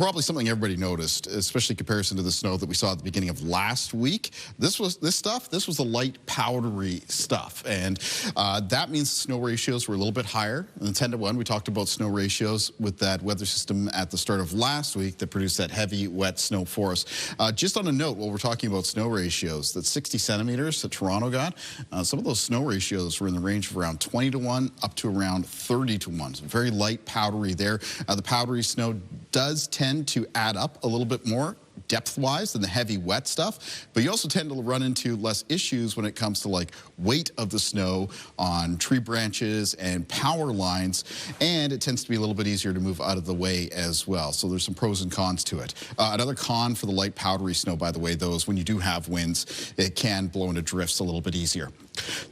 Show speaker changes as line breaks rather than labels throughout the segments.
Probably something everybody noticed, especially in comparison to the snow that we saw at the beginning of last week. This was the light powdery stuff, and that means snow ratios were a little bit higher than 10 to 1. We talked about snow ratios with that weather system at the start of last week that produced that heavy, wet snow for us. Just on a note, while we're talking about snow ratios, that 60 centimeters that Toronto got, some of those snow ratios were in the range of around 20 to 1 up to around 30 to 1. So very light, powdery there. The powdery snow does tend to add up a little bit more depth-wise than the heavy wet stuff, but you also tend to run into less issues when it comes to like weight of the snow on tree branches and power lines, and it tends to be a little bit easier to move out of the way as well. So there's some pros and cons to it. Another con for the light powdery snow, by the way, though, is when you do have winds, it can blow into drifts a little bit easier.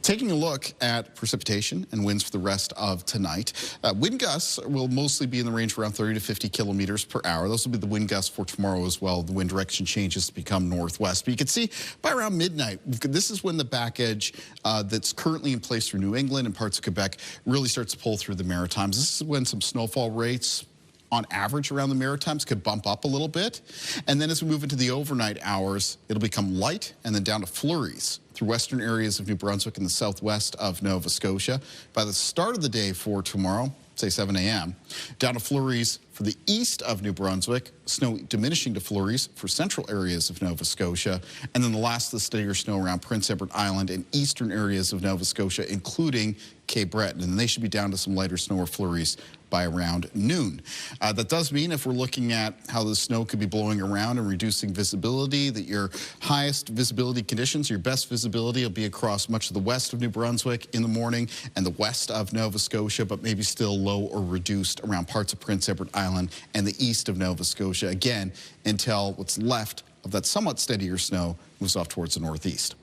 Taking a look at precipitation and winds for the rest of tonight, wind gusts will mostly be in the range of around 30 to 50 kilometers per hour. Those will be the wind gusts for tomorrow as well. The wind direction changes to become northwest. But you can see by around midnight, this is when the back edge that's currently in place through New England and parts of Quebec really starts to pull through the Maritimes. This is when some snowfall rates on average around the Maritimes could bump up a little bit. And then as we move into the overnight hours, it'll become light and then down to flurries through western areas of New Brunswick and the southwest of Nova Scotia. By the start of the day for tomorrow, say 7 a.m., down to flurries for the east of New Brunswick, snow diminishing to flurries for central areas of Nova Scotia, and then the last of the steadier snow around Prince Edward Island and eastern areas of Nova Scotia, including Cape Breton, and they should be down to some lighter snow or flurries by around noon. That does mean if we're looking at how the snow could be blowing around and reducing visibility, that your highest visibility conditions, your best visibility will be across much of the west of New Brunswick in the morning and the west of Nova Scotia, but maybe still low or reduced around parts of Prince Edward Island and the east of Nova Scotia, again, until what's left of that somewhat steadier snow moves off towards the northeast.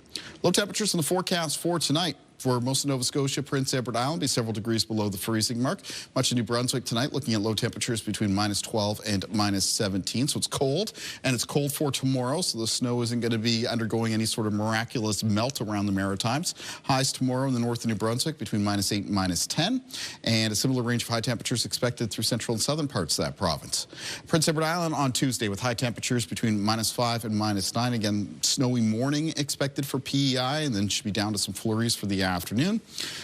Low temperatures in the forecast for tonight. For most of Nova Scotia, Prince Edward Island be several degrees below the freezing mark. Much of New Brunswick tonight looking at low temperatures between -12 and -17. So it's cold, and it's cold for tomorrow, so the snow isn't going to be undergoing any sort of miraculous melt around the Maritimes. Highs tomorrow in the north of New Brunswick between -8 and -10, and a similar range of high temperatures expected through central and southern parts of that province. Prince Edward Island on Tuesday with high temperatures between -5 and -9. Again, snowy morning expected for PEI, and then should be down to some flurries for the afternoon.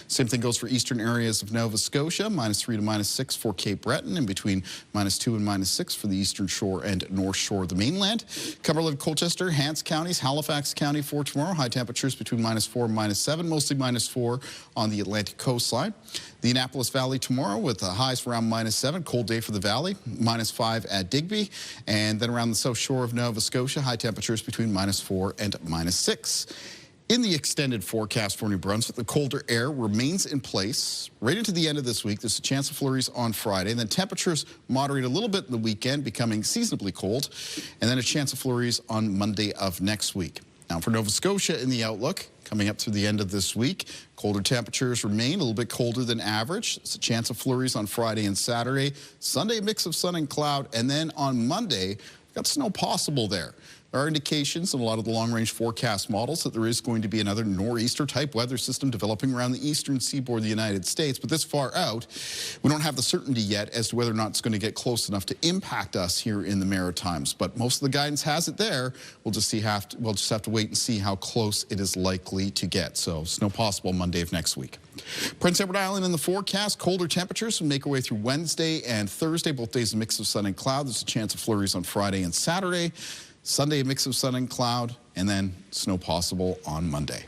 Same thing goes for eastern areas of Nova Scotia, -3 to -6 for Cape Breton, and between -2 and -6 for the eastern shore and north shore of the mainland. Cumberland, Colchester, Hants counties, Halifax County for tomorrow, high temperatures between -4 and -7, mostly -4 on the Atlantic coastline. The Annapolis Valley tomorrow with highs around -7, cold day for the valley, -5 at Digby, and then around the south shore of Nova Scotia, high temperatures between -4 and -6. In the extended forecast for New Brunswick, the colder air remains in place right into the end of this week. There's a chance of flurries on Friday, and then temperatures moderate a little bit in the weekend, becoming seasonably cold, and then a chance of flurries on Monday of next week. Now, for Nova Scotia in the outlook, coming up through the end of this week, colder temperatures remain, a little bit colder than average. There's a chance of flurries on Friday and Saturday. Sunday, mix of sun and cloud, and then on Monday, we've got snow possible there. There are indications in a lot of the long-range forecast models that there is going to be another nor'easter-type weather system developing around the eastern seaboard of the United States. But this far out, we don't have the certainty yet as to whether or not it's going to get close enough to impact us here in the Maritimes. But most of the guidance has it there. We'll just have to wait and see how close it is likely to get. So snow possible Monday of next week. Prince Edward Island in the forecast, colder temperatures will make our way through Wednesday and Thursday. Both days a mix of sun and cloud. There's a chance of flurries on Friday and Saturday. Sunday, a mix of sun and cloud, and then snow possible on Monday.